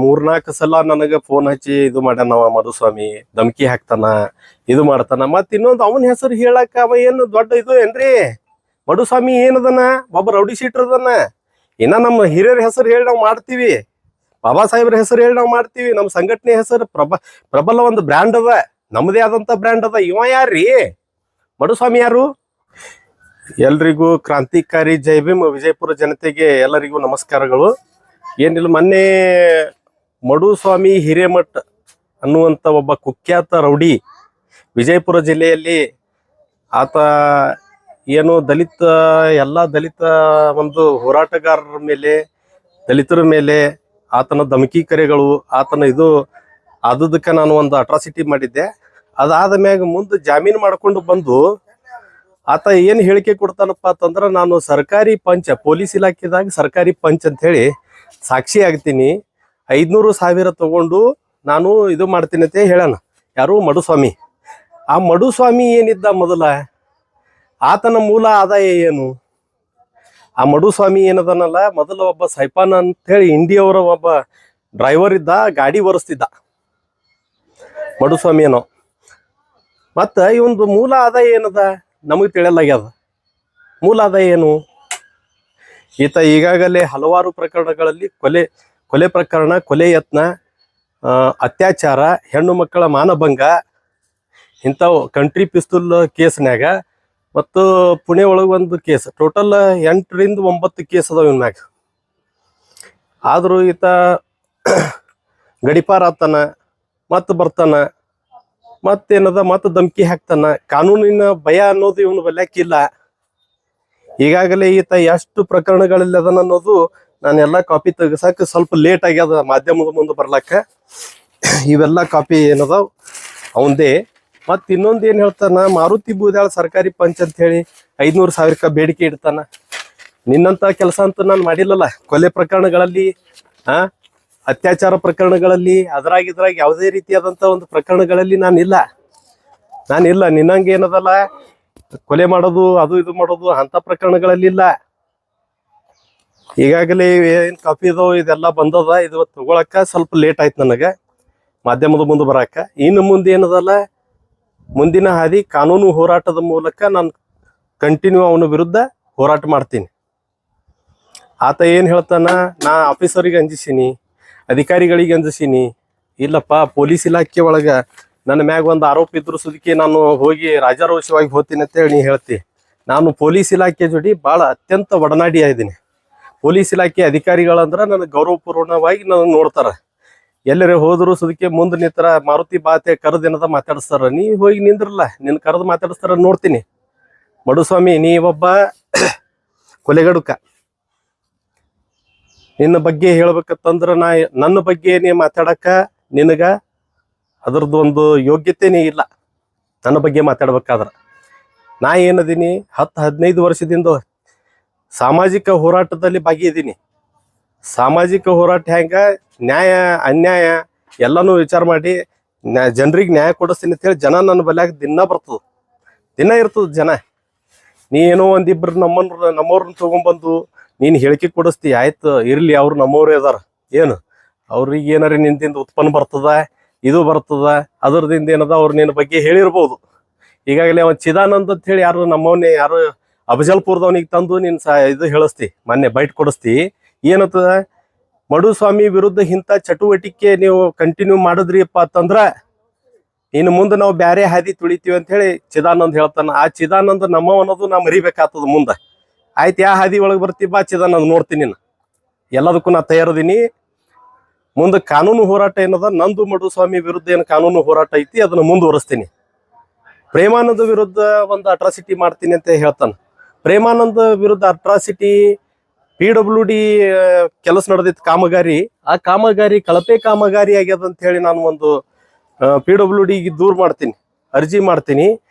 3-4 ಸಲ ನನಗ ಫೋನ್ ಹಚ್ಚಿ ಇದು ಮಾಡ್ಯಾನವ ಮಧುಸ್ವಾಮಿ, ಧಮಕಿ ಹಾಕ್ತಾನ, ಇದು ಮಾಡ್ತಾನ. ಮತ್ ಇನ್ನೊಂದು ಅವನ ಹೆಸರು ಹೇಳಕ್ಕ ಅವ ಏನು ದೊಡ್ಡ ಇದು ಏನ್ರಿ? ಮಧುಸ್ವಾಮಿ ಏನದನ? ಒಬ್ಬ ರೌಡಿ ಶೀಟರ್ ಅದನ. ಇನ್ನ ನಮ್ಮ ಹಿರಿಯರ ಹೆಸರು ಹೇಳಿ ನಾವು ಮಾಡ್ತೀವಿ, ಬಾಬಾ ಸಾಹೇಬ್ರ ಹೆಸರು ಹೇಳಿ ನಾವು ಮಾಡ್ತೀವಿ. ನಮ್ಮ ಸಂಘಟನೆ ಹೆಸರು ಪ್ರಬಲ ಒಂದು ಬ್ರ್ಯಾಂಡ್ ಅದ, ನಮ್ಮದೇ ಆದಂತ ಬ್ರ್ಯಾಂಡ್ ಅದ. ಇವ ಯಾರ್ರಿ? ಮಧುಸ್ವಾಮಿ ಯಾರು? ಎಲ್ರಿಗೂ ಕ್ರಾಂತಿಕಾರಿ ಜೈ ಭೀಮ್. ವಿಜಯಪುರ ಜನತೆಗೆ ಎಲ್ಲರಿಗೂ ನಮಸ್ಕಾರಗಳು. ಏನಿಲ್ಲ, ಮೊನ್ನೆ ಮಧುಸ್ವಾಮಿ ಹಿರೇಮಠ್ ಅನ್ನುವಂತ ಒಬ್ಬ ಕುಖ್ಯಾತ ರೌಡಿ ವಿಜಯಪುರ ಜಿಲ್ಲೆಯಲ್ಲಿ ಆತ ಏನು ಎಲ್ಲ ದಲಿತ ಒಂದು ಹೋರಾಟಗಾರರ ಮೇಲೆ, ದಲಿತರ ಮೇಲೆ ಆತನ ಧಮಕಿ ಕರೆಗಳು, ಆತನ ಇದು ಆದದಕ್ಕೆ ನಾನು ಒಂದು ಅಟ್ರಾಸಿಟಿ ಮಾಡಿದ್ದೆ. ಅದಾದ ಮ್ಯಾಗ ಮುಂದೆ ಜಾಮೀನು ಮಾಡ್ಕೊಂಡು ಬಂದು ಆತ ಏನ್ ಹೇಳಿಕೆ ಕೊಡ್ತಾನಪ್ಪ ಅಂತಂದ್ರ, ನಾನು ಸರ್ಕಾರಿ ಪಂಚ, ಪೊಲೀಸ್ ಇಲಾಖೆದಾಗ ಸರ್ಕಾರಿ ಪಂಚ್ ಅಂತ ಹೇಳಿ ಸಾಕ್ಷಿ ಆಗ್ತೀನಿ, 500,000 ತಗೊಂಡು ನಾನು ಇದು ಮಾಡ್ತೀನಿ ಅಂತ ಹೇಳಣ. ಯಾರು? ಮಧುಸ್ವಾಮಿ. ಆ ಮಧುಸ್ವಾಮಿ ಏನಿದ್ದ ಮೊದಲ, ಆತನ ಮೂಲ ಆದಾಯ ಏನು? ಆ ಮಧುಸ್ವಾಮಿ ಏನದನಲ್ಲ, ಮೊದಲ ಒಬ್ಬ ಸೈಪಾನ್ ಅಂತ ಹೇಳಿ ಇಂಡಿಯವರ ಒಬ್ಬ ಡ್ರೈವರ್ ಇದ್ದ, ಗಾಡಿ ಒರೆಸ್ತಿದ್ದ ಮಧುಸ್ವಾಮಿ ಏನೋ. ಮತ್ತ ಇವಂದು ಮೂಲ ಆದಾಯ ಏನದ ನಮಗೆ ತಿಳಿಯಲಾಗ್ಯದ. ಮೂಲ ಆದಾಯ ಏನು? ಈತ ಈಗಾಗಲೇ ಹಲವಾರು ಪ್ರಕರಣಗಳಲ್ಲಿ ಕೊಲೆ ಪ್ರಕರಣ, ಕೊಲೆ ಯತ್ನ, ಅತ್ಯಾಚಾರ, ಹೆಣ್ಣು ಮಕ್ಕಳ ಮಾನಭಂಗ, ಇಂಥವು ಕಂಟ್ರಿ ಪಿಸ್ತೂಲ್ ಕೇಸ್ನ್ಯಾಗ ಮತ್ತು ಪುಣೆ ಒಳಗೆ ಒಂದು ಕೇಸ್, ಟೋಟಲ್ 8ರಿಂದ 9 ಕೇಸ್ ಅದಾವ ಇವನ್ ಮ್ಯಾಗ. ಆದ್ರೂ ಈತ ಗಡಿಪಾರ ಆತಾನ, ಮತ್ತೆ ಬರ್ತಾನ, ಮತ್ತೇನದ, ಮತ್ತೆ ಧಮಕಿ ಹಾಕ್ತಾನ. ಕಾನೂನಿನ ಭಯ ಅನ್ನೋದು ಇವನು ಬಲ್ಯಾಕಿಲ್ಲ. ಈಗಾಗಲೇ ಈತ ಎಷ್ಟು ಪ್ರಕರಣಗಳಲ್ಲಿ ಅದನ್ನ ಅನ್ನೋದು ನಾನೆಲ್ಲ ಕಾಪಿ ತೆಗಸಕ್ಕೆ ಸ್ವಲ್ಪ ಲೇಟ್ ಆಗ್ಯದ, ಮಾಧ್ಯಮದ ಮುಂದೆ ಬರ್ಲಾಕ. ಇವೆಲ್ಲ ಕಾಪಿ ಏನದಾವ್ ಅವಂದೇ. ಮತ್ ಇನ್ನೊಂದು ಏನ್ ಹೇಳ್ತಾನ, ಮಾರುತಿ ಬೂದ್ಯಾಳ ಸರ್ಕಾರಿ ಪಂಚ್ ಅಂತ ಹೇಳಿ 500,000 ಬೇಡಿಕೆ ಇಡ್ತಾನ. ನಿನ್ನಂತ ಕೆಲಸ ಅಂತ ನಾನು ಮಾಡಿಲ್ಲಲ್ಲ. ಕೊಲೆ ಪ್ರಕರಣಗಳಲ್ಲಿ, ಅತ್ಯಾಚಾರ ಪ್ರಕರಣಗಳಲ್ಲಿ, ಇದ್ರಾಗ ಯಾವುದೇ ರೀತಿಯಾದಂತ ಒಂದು ಪ್ರಕರಣಗಳಲ್ಲಿ ನಾನಿಲ್ಲ. ನಿನ್ನಂಗೆ ಏನದಲ್ಲ ಕೊಲೆ ಮಾಡೋದು, ಅದು ಇದು ಮಾಡೋದು ಅಂತ ಪ್ರಕರಣಗಳಲ್ಲಿ ಇಲ್ಲ. ಈಗಾಗಲೇ ಏನ್ ಕಾಪಿ ಇದಾವ ಇದೆಲ್ಲ ಬಂದದ. ಇದು ತಗೊಳಕ ಸ್ವಲ್ಪ ಲೇಟ್ ಆಯ್ತು ನನಗೆ ಮಾಧ್ಯಮದ ಮುಂದೆ ಬರಾಕ. ಇನ್ನು ಮುಂದೆ ಏನದಲ್ಲ, ಮುಂದಿನ ಹಾದಿ ಕಾನೂನು ಹೋರಾಟದ ಮೂಲಕ ನಾನು ಕಂಟಿನ್ಯೂ ಅವನ ವಿರುದ್ಧ ಹೋರಾಟ ಮಾಡ್ತೀನಿ. ಆತ ಏನ್ ಹೇಳ್ತಾನ, ನಾ ಆಫೀಸರಿಗೆ ಅಂಜಿಸೀನಿ, ಅಧಿಕಾರಿಗಳಿಗೆ ಅಂಜಿಸೀನಿ, ಇಲ್ಲಪ್ಪ ಪೊಲೀಸ್ ಇಲಾಖೆ ಒಳಗ ನನ್ನ ಮ್ಯಾಗ ಒಂದು ಆರೋಪ ಇದ್ರು ಸುದಕ್ಕೆ ನಾನು ಹೋಗಿ ರಾಜಾರೋಷವಾಗಿ ಹೋಗ್ತೀನಿ ಅಂತ ಹೇಳಿ ನೀ ಹೇಳ್ತಿ. ನಾನು ಪೊಲೀಸ್ ಇಲಾಖೆ ಜೋಡಿ ಭಾಳ ಅತ್ಯಂತ ಒಡನಾಡಿ ಆಗಿದ್ದೀನಿ. ಪೊಲೀಸ್ ಇಲಾಖೆ ಅಧಿಕಾರಿಗಳಂದ್ರೆ ನನಗೆ ಗೌರವಪೂರ್ಣವಾಗಿ ನನಗೆ ನೋಡ್ತಾರ. ಎಲ್ಲರೇ ಹೋದ್ರು ಸುದಕ್ಕೆ ಮುಂದೆ ನಿಂತರ ಮಾರುತಿ ಬಾತೆ ಕರೆದೇನದ ಮಾತಾಡಿಸ್ತಾರ. ನೀ ಹೋಗಿ ನಿಂದ್ರಲ್ಲ, ನಿನ್ನ ಕರೆದು ಮಾತಾಡಿಸ್ತಾರ ನೋಡ್ತೀನಿ. ಮಧುಸ್ವಾಮಿ, ನೀ ಒಬ್ಬ ಕೊಲೆಗಡುಕ. ನಿನ್ನ ಬಗ್ಗೆ ಹೇಳ್ಬೇಕಂತಂದ್ರ ನನ್ನ ಬಗ್ಗೆ ನೀ ಮಾತಾಡಕ ನಿನಗ ಅದ್ರದ್ದು ಒಂದು ಯೋಗ್ಯತೆನೇ ಇಲ್ಲ. ನನ್ನ ಬಗ್ಗೆ ಮಾತಾಡ್ಬೇಕಾದ್ರ ನಾ ಏನದೀನಿ, 10-15 ವರ್ಷದಿಂದ ಸಾಮಾಜಿಕ ಹೋರಾಟದಲ್ಲಿ ಭಾಗಿಯಿದ್ದೀನಿ. ಸಾಮಾಜಿಕ ಹೋರಾಟ ಹೆಂಗ, ನ್ಯಾಯ ಅನ್ಯಾಯ ಎಲ್ಲಾನು ವಿಚಾರ ಮಾಡಿ ಜನರಿಗೆ ನ್ಯಾಯ ಕೊಡಿಸ್ತೀನಿ ಅಂತ ಹೇಳಿ ಜನ ನನ್ನ ಬಲ್ಯಾಗ ದಿನ ಇರ್ತದ ಜನ. ನೀ ಏನೋ ಒಂದಿಬ್ರು ನಮ್ಮವ್ರನ್ನ ತಗೊಂಡ್ಬಂದು ನೀನು ಹೇಳಿಕೆ ಕೊಡಿಸ್ತಿ, ಆಯ್ತು ಇರ್ಲಿ, ಅವ್ರು ನಮ್ಮವ್ರೇ ಅದಾರ, ಏನು ಅವ್ರಿಗೆ ಏನಾರ ನಿಂದಿಂದ ಉತ್ಪನ್ನ ಬರ್ತದ, ಇದು ಬರ್ತದ, ಅದ್ರದಿಂದ ಏನದ ಅವ್ರು ನಿನ್ನ ಬಗ್ಗೆ ಹೇಳಿರ್ಬೋದು. ಈಗಾಗಲೇ ಅವ ಚಿದಾನಂದ್ ಅಂತ ಹೇಳಿ ಯಾರು ನಮ್ಮವನ್ನೇ ಯಾರು ಅಫಜಲ್ಪುರದವನಿಗೆ ತಂದು ನೀನು ಇದು ಹೇಳಿಸ್ತಿ, ಮೊನ್ನೆ ಬೈಟ್ ಕೊಡಿಸ್ತಿ. ಏನತ್ತದ, ಮಧುಸ್ವಾಮಿ ವಿರುದ್ಧ ಇಂಥ ಚಟುವಟಿಕೆ ನೀವು ಕಂಟಿನ್ಯೂ ಮಾಡಿದ್ರಿಪ್ಪ ಅಂತಂದ್ರ ಇನ್ನು ಮುಂದೆ ನಾವು ಬ್ಯಾರೆ ಹಾದಿ ತುಳಿತೀವಿ ಅಂತ ಹೇಳಿ ಚಿದಾನಂದ್ ಹೇಳ್ತಾನ. ಆ ಚಿದಾನಂದ್ ನಮ್ಮವ ಅನ್ನೋದು ನಾ ಮರಿಬೇಕಾಗ್ತದ ಮುಂದೆ. ಆಯ್ತು, ಯಾ ಹಾದಿ ಒಳಗೆ ಬರ್ತೀವಿ ಬಾ ಚಿದಾನಂದ್, ನೋಡ್ತೀನಿ. ಎಲ್ಲದಕ್ಕೂ ನಾ ತಯಾರದೀನಿ. ಮುಂದೆ ಕಾನೂನು ಹೋರಾಟ ಏನದ, ನಂದು ಮಧುಸ್ವಾಮಿ ವಿರುದ್ಧ ಏನು ಕಾನೂನು ಹೋರಾಟ ಐತಿ ಅದನ್ನ ಮುಂದುವರಿಸ್ತೀನಿ. ಪ್ರೇಮಾನಂದ ವಿರುದ್ಧ ಒಂದು ಅಟ್ರಾಸಿಟಿ ಮಾಡ್ತೀನಿ ಅಂತ ಹೇಳ್ತಾನ. ಪ್ರೇಮಾನಂದ ವಿರುದ್ಧ ಅಟ್ರಾಸಿಟಿ, PWD ಕೆಲಸ ನಡೆದಿತ್ತು ಕಾಮಗಾರಿ. ಆ ಕಾಮಗಾರಿ ಕಳಪೆ ಕಾಮಗಾರಿ ಆಗ್ಯದ ಅಂತ ಹೇಳಿ ನಾನು ಒಂದು PWDಗೆ ದೂರ ಮಾಡ್ತೀನಿ, ಅರ್ಜಿ ಮಾಡ್ತೀನಿ.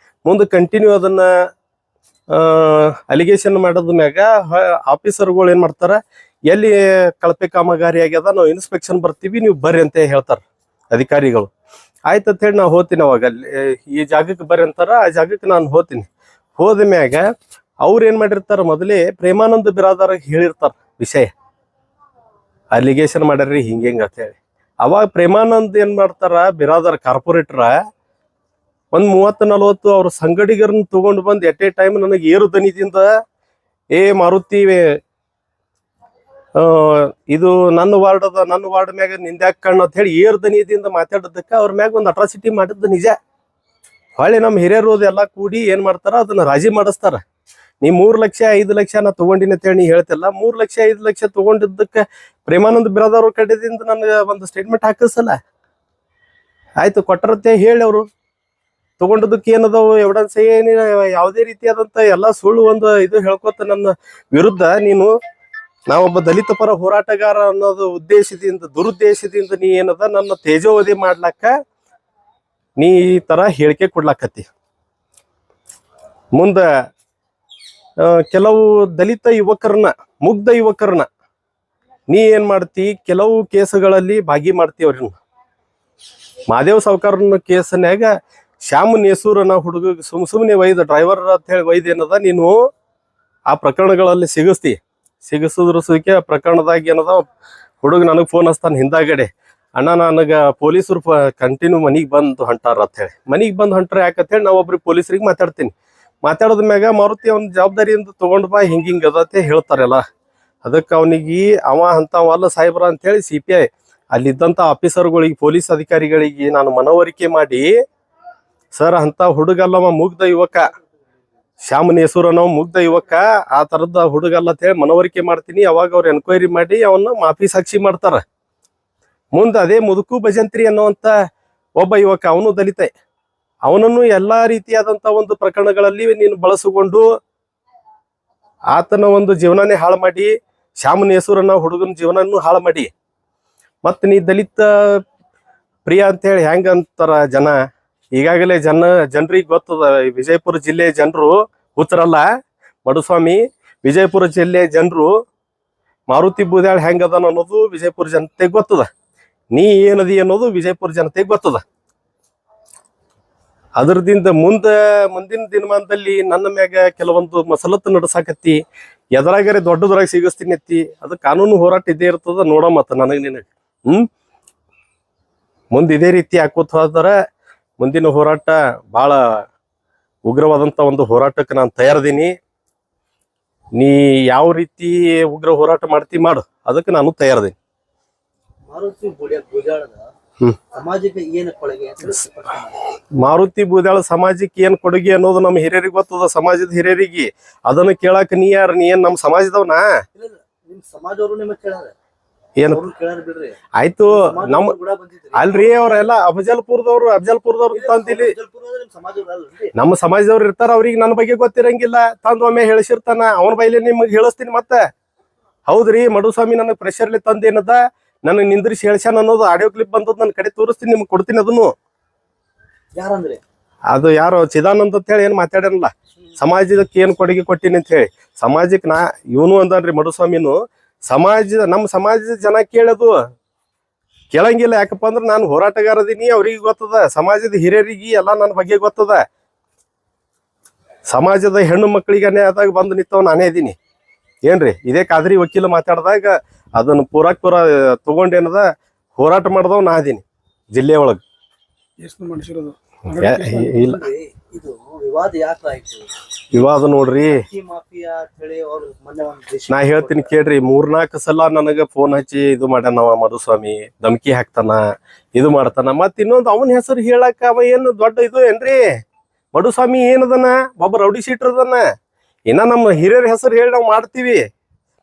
ಮುಂದೆ ಕಂಟಿನ್ಯೂ ಅದನ್ನ ಅಲಿಗೇಷನ್ ಮಾಡೋದ್ ಮ್ಯಾಗ ಆಫೀಸರ್ಗಳು ಏನ್ ಮಾಡ್ತಾರ, ಎಲ್ಲಿ ಕಳಪೆ ಕಾಮಗಾರಿ ಆಗ್ಯದ ನಾವು ಇನ್ಸ್ಪೆಕ್ಷನ್ ಬರ್ತೀವಿ, ನೀವು ಬರ್ರಿ ಅಂತ ಹೇಳ್ತಾರ ಅಧಿಕಾರಿಗಳು. ಆಯ್ತಂತ ಹೇಳಿ ನಾವು ಹೋಗ್ತೀನಿ. ಅವಾಗ ಅಲ್ಲಿ ಈ ಜಾಗಕ್ಕೆ ಬರ್ರಿ ಅಂತಾರ, ಆ ಜಾಗಕ್ಕೆ ನಾನು ಹೋಗ್ತೀನಿ. ಹೋದ ಮ್ಯಾಗ ಅವ್ರು ಏನ್ ಮಾಡಿರ್ತಾರ, ಮೊದಲೇ ಪ್ರೇಮಾನಂದ ಬಿರಾದಾರ ಹೇಳಿರ್ತಾರ ವಿಷಯ, ಅಲಿಗೇಷನ್ ಮಾಡ್ಯಾರ್ರಿ ಹಿಂಗ ಅಂತ ಹೇಳಿ. ಅವಾಗ ಪ್ರೇಮಾನಂದ್ ಏನ್ ಮಾಡ್ತಾರ, ಬಿರಾದರ್ ಕಾರ್ಪೊರೇಟರ್ ಒಂದ್ 30-40 ಅವ್ರ ಸಂಗಡಿಗರನ್ನ ತಗೊಂಡು ಬಂದ್ ಎಟ್ ಎ ಟೈಮ್ ನನಗೆ ಏರು ದನಿದಿಂದ ಏ ಮಾರುತಿ ಇದು ನನ್ನ ವಾರ್ಡ್ ಅದ, ನನ್ನ ವಾರ್ಡ್ ಮ್ಯಾಗ ನಿಂದ್ಯಾಕ ಕಣ್ಣು ಅಂತ ಹೇಳಿ ಏರ್ ದನಿದಿಂದ ಮಾತಾಡೋದಕ್ಕ ಅವ್ರ ಮ್ಯಾಗ ಒಂದು ಅಟ್ರಾಸಿಟಿ ಮಾಡಿದ್ದು ನಿಜ. ಹೊಳ್ಳಿ ನಮ್ಮ ಹಿರಿಯರು ಎಲ್ಲ ಕೂಡಿ ಏನ್ ಮಾಡ್ತಾರ, ಅದನ್ನ ರಾಜಿ ಮಾಡಿಸ್ತಾರ. ನೀ 3 ಲಕ್ಷ 5 ಲಕ್ಷ ನಾ ತಗೊಂಡಿನಿ ಅಂತ ಹೇಳಿ ನೀ ಹೇಳ್ತಿಲ್ಲ. 3 ಲಕ್ಷ 5 ಲಕ್ಷ ತಗೊಂಡಿದ್ದಕ್ಕೆ ಪ್ರೇಮಾನಂದ್ ಬಿರಾದರ್ ಕಡೆದಿಂದ ನನಗೆ ಒಂದು ಸ್ಟೇಟ್ಮೆಂಟ್ ಹಾಕಿಸಲ್ಲ. ಆಯ್ತು ಕೊಟ್ಟರತ್ತೆ ಹೇಳಿ, ಅವರು ತಗೊಂಡದಕ್ಕೆ ಏನದಾವು ಎವಿಡೆನ್ಸ್ ಏನಿ ಯಾವುದೇ ರೀತಿಯಾದಂತ ಎಲ್ಲ ಸುಳ್ಳು ಒಂದು ಇದು ಹೇಳ್ಕೊತ ನನ್ನ ವಿರುದ್ಧ ನೀನು ನಾವೊಬ್ಬ ದಲಿತ ಪರ ಹೋರಾಟಗಾರ ಅನ್ನೋದು ಉದ್ದೇಶದಿಂದ ದುರುದ್ದೇಶದಿಂದ ನೀ ಏನದ ನನ್ನ ತೇಜೋವಧಿ ಮಾಡ್ಲಕ್ಕ ನೀ ಈ ತರ ಹೇಳಿಕೆ ಕೊಡ್ಲಾಕತ್ತಿ. ಮುಂದ ಕೆಲವು ದಲಿತ ಯುವಕರನ್ನ, ಮುಗ್ಧ ಯುವಕರನ್ನ ನೀ ಏನ್ ಮಾಡ್ತಿ, ಕೆಲವು ಕೇಸುಗಳಲ್ಲಿ ಭಾಗಿ ಮಾಡ್ತಿ. ಅವ್ರನ್ನ ಮಹಾದೇವ್ ಸಾವ್ಕಾರನ ಕೇಸನ್ಯಾಗ ಶ್ಯಾಮ್ ನೇಸೂರನ ಹುಡುಗ ಸುಮ್ನೆ ಒಯ್ದ ಡ್ರೈವರ್ ಅಂತ ಹೇಳಿ ಒಯ್ದ ಏನದ ನೀನು ಆ ಪ್ರಕರಣಗಳಲ್ಲಿ ಸಿಗಿಸಿದ್ರಸಕ್ಕೆ ಆ ಪ್ರಕರಣದಾಗ ಏನದ ಹುಡುಗ ನನಗೆ ಫೋನ್ ಹಚ್ತಾನ ಹಿಂದಾಗಡೆ, ಅಣ್ಣ ನನಗ ಪೊಲೀಸರು ಕಂಟಿನ್ಯೂ ಮನಿಗೆ ಬಂದು ಹೊಂಟಾರ ಅಂತ ಹೇಳಿ. ಮನಿಗೆ ಬಂದು ಹೊಂಟ್ರ ಯಾಕಂತೇಳಿ ನಾವು ಒಬ್ರಿಗೆ ಪೊಲೀಸರಿಗೆ ಮಾತಾಡ್ತೀನಿ. ಮಾತಾಡೋದ ಮ್ಯಾಗ ಮಾರುತಿ ಅವ್ನ ಜವಾಬ್ದಾರಿಯಿಂದ ತಗೊಂಡ್ ಬಾ, ಹಿಂಗ ಅದತ್ತೆ ಹೇಳ್ತಾರಲ್ಲ. ಅದಕ್ಕೆ ಅವನಿಗೆ ಅವ ಅಂತವಲ್ಲ ಸಾಹೇಬ್ರ ಅಂತೇಳಿ CPI ಅಲ್ಲಿದ್ದಂಥ ಆಫೀಸರ್ಗಳಿಗೆ, ಪೊಲೀಸ್ ಅಧಿಕಾರಿಗಳಿಗೆ ನಾನು ಮನವರಿಕೆ ಮಾಡಿ, ಸರ್ ಅಂತ ಹುಡುಗಲ್ಲವ ಮುಗ್ಧ ಯುವಕ, ಶ್ಯಾಮ್ ನೇಸೂರನವ್ ಮುಗ್ಧ ಯುವಕ, ಆ ತರದ ಹುಡುಗಲ್ಲ ಅಂತ ಹೇಳಿ ಮನವರಿಕೆ ಮಾಡ್ತೀನಿ. ಅವಾಗ ಅವ್ರು ಎನ್ಕ್ವೈರಿ ಮಾಡಿ ಅವನ್ನ ಮಾಫಿ ಸಾಕ್ಷಿ ಮಾಡ್ತಾರ. ಮುಂದೆ ಅದೇ ಮುದುಕು ಭಜಂತ್ರಿ ಅನ್ನುವಂತ ಒಬ್ಬ ಯುವಕ, ಅವನು ದಲಿತ, ಅವನನ್ನು ಎಲ್ಲಾ ರೀತಿಯಾದಂತ ಒಂದು ಪ್ರಕರಣಗಳಲ್ಲಿ ನೀನು ಬಳಸಿಕೊಂಡು ಆತನ ಒಂದು ಜೀವನನೇ ಹಾಳು ಮಾಡಿ, ಶ್ಯಾಮ್ ನೇಸೂರನ್ನ ಹುಡುಗನ ಜೀವನನ್ನು ಹಾಳು ಮಾಡಿ, ಮತ್ ನೀ ದಲಿತ ಪ್ರಿಯ ಅಂತ ಹೇಳಿ ಹೆಂಗ ಅಂತಾರ ಜನ. ಈಗಾಗಲೇ ಜನರಿಗೆ ಗೊತ್ತದ, ವಿಜಯಪುರ ಜಿಲ್ಲೆಯ ಜನರು ಹುಚ್ಚರಲ್ಲ ಮಡುಸ್ವಾಮಿ. ವಿಜಯಪುರ ಜಿಲ್ಲೆಯ ಜನರು ಮಾರುತಿ ಬೂದ್ಯಾಳ್ ಹೆಂಗದನ ಅನ್ನೋದು ವಿಜಯಪುರ ಜನತೆಗೆ ಗೊತ್ತದ. ನೀ ಏನದಿ ಅನ್ನೋದು ವಿಜಯಪುರ ಜನತೆಗೆ ಗೊತ್ತದ. ಅದರದಿಂದ ಮುಂದಿನ ದಿನಮಾನದಲ್ಲಿ ನನ್ನ ಮ್ಯಾಗ ಕೆಲವೊಂದು ಮಸಲತ್ತು ನಡೆಸಾಕತ್ತಿ, ಎದರಾಗರೆ ದೊಡ್ಡದ್ರಾಗ ಸಿಗಿಸ್ತೀನಿ ಅತ್ತಿ. ಅದು ಕಾನೂನು ಹೋರಾಟ ಇದ್ದೇ ಇರ್ತದ, ನೋಡ ಮತ್ತ ನನಗೆ ನಿನಗೆ ಮುಂದೆ ಇದೇ ರೀತಿ ಹಾಕೋತ ಹೋದ್ರ ಮುಂದಿನ ಹೋರಾಟ ಬಹಳ ಉಗ್ರವಾದಂತ ಒಂದು ಹೋರಾಟಕ್ಕೆ ನಾನು ತಯಾರದೀನಿ. ನೀ ಯಾವ ರೀತಿ ಉಗ್ರ ಹೋರಾಟ ಮಾಡ್ತಿ ಮಾಡು, ಅದಕ್ಕೆ ನಾನು ತಯಾರದೀನಿ. ಮಾರುತಿ ಬೂದ್ಯಾಳ ಸಮಾಜಕ್ಕೆ ಏನ್ ಕೊಡುಗೆ ಅನ್ನೋದು ನಮ್ಮ ಹಿರಿಯರಿಗೆ ಗೊತ್ತದ, ಸಮಾಜದ ಹಿರಿಯರಿಗೆ. ಅದನ್ನ ಕೇಳಾಕ ನೀ ಯಾರ, ನೀ ಏನ್ ನಮ್ಮ ಸಮಾಜದವನಾ? ಏನು ಆಯ್ತು, ಅಲ್ರಿ ಅವ್ರೆಲ್ಲ ಅಫಜಲ್ಪುರದವ್ರು ತಂದಿಲ್ಲಿ ನಮ್ಮ ಸಮಾಜದವ್ರು ಇರ್ತಾರ. ಅವ್ರಿಗೆ ನನ್ನ ಬಗ್ಗೆ ಗೊತ್ತಿರಂಗಿಲ್ಲ, ತಂದು ಒಮ್ಮೆ ಹೇಳಿಸಿರ್ತಾನ, ಅವನ ಬೈಲಿ ನಿಮ್ಗೆ ಹೇಳಿಸ್ತೀನಿ. ಮತ್ತೆ ಹೌದ್ರಿ ಮಡುಸ್ವಾಮಿ ನನಗೆ ಪ್ರೆಷರ್ಲಿ ತಂದೇನದ, ನನಗೆ ನಿಂದ್ರಿಸಿ ಹೇಳ್ಸ್ಯಾನ ಅನ್ನೋದು ಆಡಿಯೋ ಕ್ಲಿಪ್ ಬಂದದ್ ನನ್ನ ಕಡೆ ತೋರಿಸ್ತೀನಿ, ನಿಮ್ಗೆ ಕೊಡ್ತೀನಿ. ಅದನ್ನು ಅದು ಯಾರು ಚಿದಾನಂದ್ ಅಂತ ಹೇಳಿ ಏನ್ ಮಾತಾಡಲ್ಲ, ಸಮಾಜಕ್ಕೆ ಏನ್ ಕೊಡುಗೆ ಕೊಟ್ಟಿನಿ ಅಂತ ಹೇಳಿ. ಸಮಾಜಕ್ಕೆ ಇವನು ಅಂದನ್ರಿ ಮಡುಸ್ವಾಮಿನು, ನಮ್ಮ ಸಮಾಜದ ಜನ ಕೇಳಂಗಿಲ್ಲ. ಯಾಕಪ್ಪ ಅಂದ್ರೆ ನಾನು ಹೋರಾಟಗಾರದೀನಿ, ಅವ್ರಿಗೆ ಗೊತ್ತದ, ಸಮಾಜದ ಹಿರಿಯರಿಗೆ ಎಲ್ಲ ನನ್ನ ಬಗ್ಗೆ ಗೊತ್ತದ. ಸಮಾಜದ ಹೆಣ್ಣು ಮಕ್ಕಳಿಗೆ ಅನ್ಯಾಯದಾಗ ಬಂದು ನಿಂತವ್ ನಾನೇ ಇದೀನಿ. ಏನ್ರಿ ಇದೇ ಕಾದ್ರಿ ವಕೀಲ ಮಾತಾಡಿದಾಗ ಅದನ್ನ ಪೂರ ತಗೊಂಡೇನದ ಹೋರಾಟ ಮಾಡ್ದವ್ ನಾ ಅದೀನಿ ಜಿಲ್ಲೆ ಒಳಗ. ಇಲ್ಲ ವಿವಾದ ನೋಡ್ರಿ, ನಾ ಹೇಳ್ತೀನಿ ಕೇಳ್ರಿ. 3-4 ಸಲ ನನಗ ಫೋನ್ ಹಚ್ಚಿ ಇದು ಮಾಡ್ಯಾನವ ಮಧುಸ್ವಾಮಿ, ಧಮಕಿ ಹಾಕ್ತಾನ, ಇದು ಮಾಡ್ತಾನ. ಮತ್ ಇನ್ನೊಂದು ಅವನ ಹೆಸರು ಹೇಳಕ್ಕ ಅವ ಏನು ದೊಡ್ಡ ಇದು ಏನ್ರಿ? ಮಧುಸ್ವಾಮಿ ಏನದನ, ಒಬ್ಬ ರೌಡಿ ಶೀಟರ್ ಅದನ್ನ. ಇನ್ನ ನಮ್ಮ ಹಿರಿಯರ ಹೆಸರು ಹೇಳಿ ನಾವು ಮಾಡ್ತೀವಿ,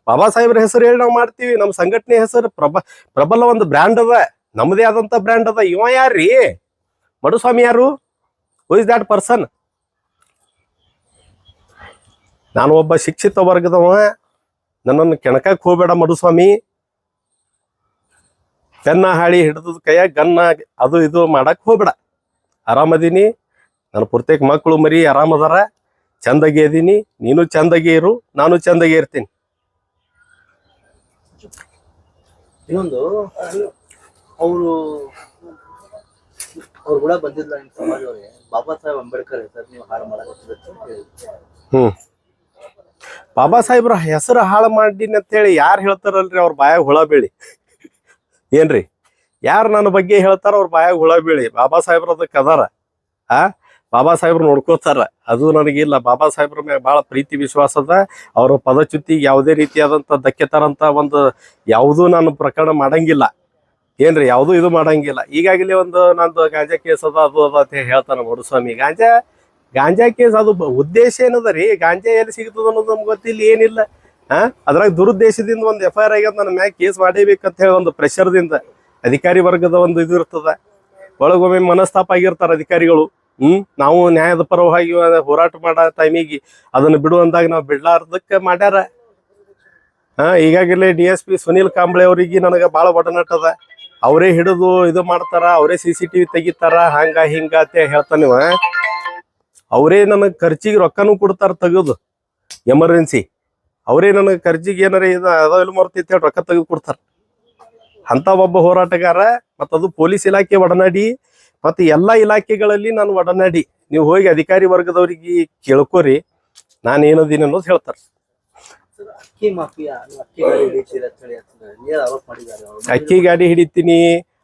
ಬಾಬಾ ಸಾಹೇಬ್ರ ಹೆಸರು ಹೇಳಿ ನಾವು ಮಾಡ್ತೀವಿ. ನಮ್ಮ ಸಂಘಟನೆ ಹೆಸರು ಪ್ರಬಲ ಒಂದು ಬ್ರ್ಯಾಂಡ್ ಅದ, ನಮ್ಮದೇ ಆದಂತ ಬ್ರ್ಯಾಂಡ್ ಅದ. ಇವ ಯಾರ್ರಿ ಮಧುಸ್ವಾಮಿ? ಯಾರು? Who is that person? ನಾನು ಒಬ್ಬ ಶಿಕ್ಷಿತ ವರ್ಗದವ, ನನ್ನನ್ನು ಕೆಣಕಕ್ಕೆ ಹೋಗ್ಬೇಡ ಮಧುಸ್ವಾಮಿ. ಪೆನ್ನ ಹಾಳಿ ಹಿಡಿದ ಕೈಯಾಗ ಗನ್ನ ಅದು ಇದು ಮಾಡಕ್ ಹೋಗ್ಬೇಡ. ಆರಾಮದೀನಿ, ನನ್ನ ಪೂರ್ತಿಗೆ ಮಕ್ಕಳು ಮರಿ ಆರಾಮದಾರ, ಚಂದಾಗಿ ಅದೀನಿ. ನೀನು ಚಂದಾಗಿ ಇರು, ನಾನು ಚಂದಾಗಿ ಇರ್ತೀನಿ. ಇನ್ನೊಂದು ಅವ್ರು ಕೂಡ ಬಂದಿಲ್ಲ ನಿಮ್ಮ ಸಮಾಜದವ್ರಿಗೆ, ಬಾಬಾ ಸಾಹೇಬ್ ಅಂಬೇಡ್ಕರ್ ಹೆಸರು ನೀವು ಹಾಳು ಮಾಡಕ್ಕೆ. ಬಾಬಾ ಸಾಹೇಬ್ರ ಹೆಸರು ಹಾಳು ಮಾಡಿನಿ ಅಂತ ಹೇಳಿ ಯಾರು ಹೇಳ್ತಾರಲ್ರಿ, ಅವ್ರ ಬಾಯಾಗ ಹುಳ ಬೀಳಿ. ಏನ್ರಿ ಯಾರು ನನ್ನ ಬಗ್ಗೆ ಹೇಳ್ತಾರ ಅವ್ರ ಬಾಯಾಗ ಹುಳ ಬೀಳಿ. ಬಾಬಾ ಸಾಹೇಬ್ರದಕ್ಕೆ ಅದಾರ, ಬಾಬಾ ಸಾಹೇಬ್ರು ನೋಡ್ಕೋತಾರ. ಅದು ನನಗಿಲ್ಲ. ಬಾಬಾ ಸಾಹೇಬ್ರ ಮ್ಯಾಗ ಬಹಳ ಪ್ರೀತಿ ವಿಶ್ವಾಸ ಅದ. ಅವ್ರ ಪದಚ್ಯುತಿಗೆ ಯಾವುದೇ ರೀತಿಯಾದಂತ ಧಕ್ಕೆ ತರಂತ ಒಂದು ಯಾವುದೂ ನಾನು ಪ್ರಕರಣ ಮಾಡಂಗಿಲ್ಲ ಏನ್ರಿ, ಯಾವುದೂ ಇದು ಮಾಡಂಗಿಲ್ಲ. ಈಗಾಗಲೇ ಒಂದು ನಂದು ಗಾಂಜಾ ಕೇಸ್ ಅದ, ಅದು ಅದ ಅಂತ ಹೇಳ್ತಾನ ಮರುಸ್ವಾಮಿ. ಗಾಂಜಾ ಕೇಸ್ ಅದು ಉದ್ದೇಶ ಏನದ ರೀ? ಗಾಂಜಾ ಎಲ್ಲಿ ಸಿಗ್ತದ ಅನ್ನೋದು ನಮ್ಗೆ ಗೊತ್ತಿಲ್ಲ, ಏನಿಲ್ಲ. ಅದ್ರಾಗ ದುರುದ್ದೇಶದಿಂದ ಒಂದು FIR ಆಗ್ಯದ, ನನ್ನ ಮ್ಯಾಗ ಕೇಸ್ ಮಾಡೇಬೇಕಂತ ಹೇಳಿ ಒಂದು ಪ್ರೆಷರ್ದಿಂದ ಅಧಿಕಾರಿ ವರ್ಗದ ಒಂದು ಇದು ಇರ್ತದ. ಒಳಗೊಮ್ಮೆ ಮನಸ್ತಾಪ ಆಗಿರ್ತಾರ ಅಧಿಕಾರಿಗಳು. ನಾವು ನ್ಯಾಯದ ಪರವಾಗಿ ಹೋರಾಟ ಮಾಡೋ ಟೈಮಿಗೆ ಅದನ್ನು ಬಿಡು ಅಂದಾಗ ನಾವು ಬಿಡ್ಲಾರ್ದಕ್ಕೆ ಮಾಡ್ಯಾರ. ಈಗಾಗಲೇ DSP ಸುನೀಲ್ ಕಾಂಬ್ಳೆ ಅವರಿಗೆ ನನಗೆ ಭಾಳ ಒಡನಾಟದ. ಅವರೇ ಹಿಡಿದು ಇದು ಮಾಡ್ತಾರ, ಅವರೇ CCTV ತೆಗಿತಾರ, ಹಂಗ ಹಿಂಗ ಅಂತ ಹೇಳ್ತಾನೆ. ಅವರೇ ನನಗೆ ಖರ್ಚಿಗೆ ರೊಕ್ಕನೂ ಕೊಡ್ತಾರ ತೆಗೆದು, ಎಮರ್ಜೆನ್ಸಿ. ಅವರೇ ನನಗೆ ಖರ್ಚಿಗೆ ಏನಾರ ಇದು ಅದೆಲ್ಲ ಮರ್ತಿತ್ತು ಹೇಳಿ ರೊಕ್ಕ ತೆಗೆದು ಕೊಡ್ತಾರ. ಅಂತ ಒಬ್ಬ ಹೋರಾಟಗಾರ. ಮತ್ತದು ಪೊಲೀಸ್ ಇಲಾಖೆ ಒಡನಾಡಿ, ಮತ್ತು ಎಲ್ಲ ಇಲಾಖೆಗಳಲ್ಲಿ ನಾನು ಒಡನಾಡಿ. ನೀವು ಹೋಗಿ ಅಧಿಕಾರಿ ವರ್ಗದವ್ರಿಗೆ ಕೇಳ್ಕೋರಿ ನಾನು ಏನದೀನಿ ಅನ್ನೋದು ಹೇಳ್ತಾರೆ. ಅಕ್ಕಿ ಮಾಫಿಯಾ, ಅಕ್ಕಿ ಗಾಡಿ ಹಿಡಿತೀರ ಅಂತ ಹೇಳಿ ಆರೋಪ ಮಾಡಿದ್ದಾರೆ ಅವರು. ಅಕ್ಕಿ ಗಾಡಿ ಹಿಡಿತೀನಿ,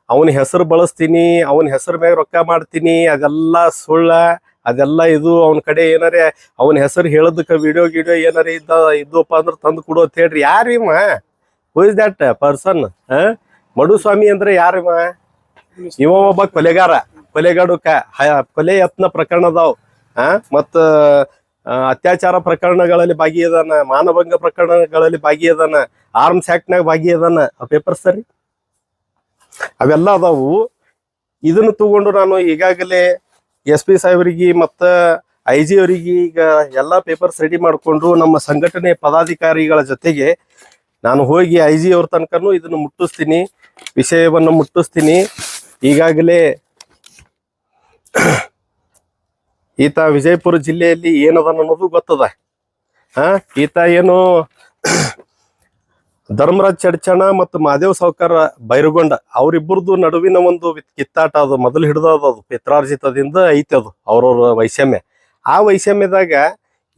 ಅವನ ಹೆಸರು ಬಳಸ್ತೀನಿ, ಅವನ ಹೆಸರು ಮ್ಯಾಗ ರೊಕ್ಕ ಮಾಡ್ತೀನಿ, ಅದೆಲ್ಲ ಸುಳ್ಳ. ಅದೆಲ್ಲ ಇದು ಅವನ ಕಡೆ ಏನಾರೇ ಅವನ ಹೆಸರು ಹೇಳೋದಕ್ಕೆ ವಿಡಿಯೋ ಏನಾರ ಇದ್ದಪ್ಪ ಅಂದ್ರೆ ತಂದು ಕೊಡು ಅಂತ ಹೇಳ್ರಿ. ಯಾರಿವ? Who is that person? Maduswamy ಅಂದ್ರೆ ಯಾರಿವ? ಇವ ಒಬ್ಬ ಕೊಲೆಗಾರ. ಕೊಲೆ ಯತ್ನ ಪ್ರಕರಣದಾವ್, ಮತ್ತ ಅತ್ಯಾಚಾರ ಪ್ರಕರಣಗಳಲ್ಲಿ ಭಾಗಿಯದಾನ, ಮಾನಭಂಗ ಪ್ರಕರಣಗಳಲ್ಲಿ ಭಾಗಿಯದಾನ, ಆರ್ಮ್ಸ್ ಆಕ್ಟ್ನಾಗ ಭಾಗಿಯದಾನ. ಪೇಪರ್ಸ್ ಸರಿ ಅವೆಲ್ಲ ಅದಾವು. ಇದನ್ನು ತಗೊಂಡು ನಾನು ಈಗಾಗಲೇ SP ಸಾಹೇಬರಿಗೆ ಮತ್ತು IG ಅವರಿಗೆ ಈಗ ಎಲ್ಲ ಪೇಪರ್ಸ್ ರೆಡಿ ಮಾಡಿಕೊಂಡು ನಮ್ಮ ಸಂಘಟನೆ ಪದಾಧಿಕಾರಿಗಳ ಜೊತೆಗೆ ನಾನು ಹೋಗಿ IG ಅವ್ರ ತನಕನೂ ಇದನ್ನು ಮುಟ್ಟಿಸ್ತೀನಿ, ವಿಷಯವನ್ನು ಮುಟ್ಟಿಸ್ತೀನಿ. ಈಗಾಗಲೇ ಈತ ವಿಜಯಪುರ ಜಿಲ್ಲೆಯಲ್ಲಿ ಏನದ ಅನ್ನೋದು ಗೊತ್ತದ. ಈತ ಏನು ಧರ್ಮರಾಜ್ ಚಡ್ಚಣ ಮತ್ತು ಮಹಾದೇವ್ ಸಾವ್ಕಾರ ಬೈರುಗೊಂಡ ಅವರಿಬ್ಬರದು ನಡುವಿನ ಒಂದು ಕಿತ್ತಾಟ. ಅದು ಮೊದಲು ಹಿಡ್ದದು, ಅದು ಪಿತ್ರಾರ್ಜಿತದಿಂದ ಐತಿ ಅದು ಅವ್ರವ್ರ ವೈಷಮ್ಯ. ಆ ವೈಷಮ್ಯದಾಗ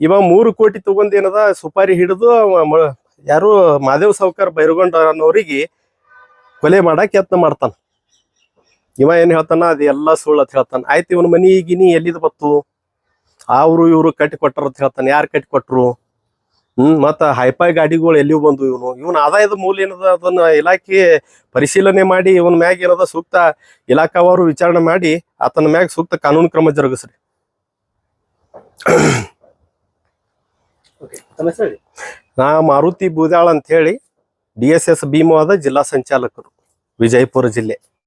ಇವ 3 ಕೋಟಿ ತಗೊಂಡೇನದ ಸುಪಾರಿ ಹಿಡಿದು ಯಾರು ಮಹಾದೇವ್ ಸಾವ್ಕಾರ ಬೈರುಗೊಂಡ ಅನ್ನೋರಿಗೆ ಕೊಲೆ ಮಾಡಕ್ ಯತ್ನ ಮಾಡ್ತಾನ. ಇವ ಏನ್ ಹೇಳ್ತಾನ, ಅದು ಎಲ್ಲ ಸುಳ್ಳು ಅಂತ ಹೇಳ್ತಾನ. ಆಯ್ತು, ಇವನ ಮನಿ ಗಿನಿ ಎಲ್ಲಿದ್ ಬತ್ತು? ಅವ್ರು ಇವ್ರು ಕಟ್ಟಿ ಕೊಟ್ಟಾರ ಅಂತ ಹೇಳ್ತಾನೆ. ಯಾರು ಕಟ್ಟಿ ಕೊಟ್ರು? ಮತ್ತ ಹೈಫೈ ಗಾಡಿಗಳು ಎಲ್ಲಿಯೂ ಬಂದು ಇವನ ಆದಾಯದ ಮೂಲ ಏನದ ಅದನ್ನ ಇಲಾಖೆ ಪರಿಶೀಲನೆ ಮಾಡಿ ಇವನ್ ಮ್ಯಾಗ ಏನದ ಸೂಕ್ತ ಇಲಾಖಾವಾರು ವಿಚಾರಣೆ ಮಾಡಿ ಆತನ ಮ್ಯಾಗ ಸೂಕ್ತ ಕಾನೂನು ಕ್ರಮ ಜರುಗಿಸ್ರಿ. ನಾ ಮಾರುತಿ ಬೂದಾಳ್ ಅಂತ ಹೇಳಿ DSS ಭೀಮವಾದ ಜಿಲ್ಲಾ ಸಂಚಾಲಕರು, ವಿಜಯಪುರ ಜಿಲ್ಲೆ.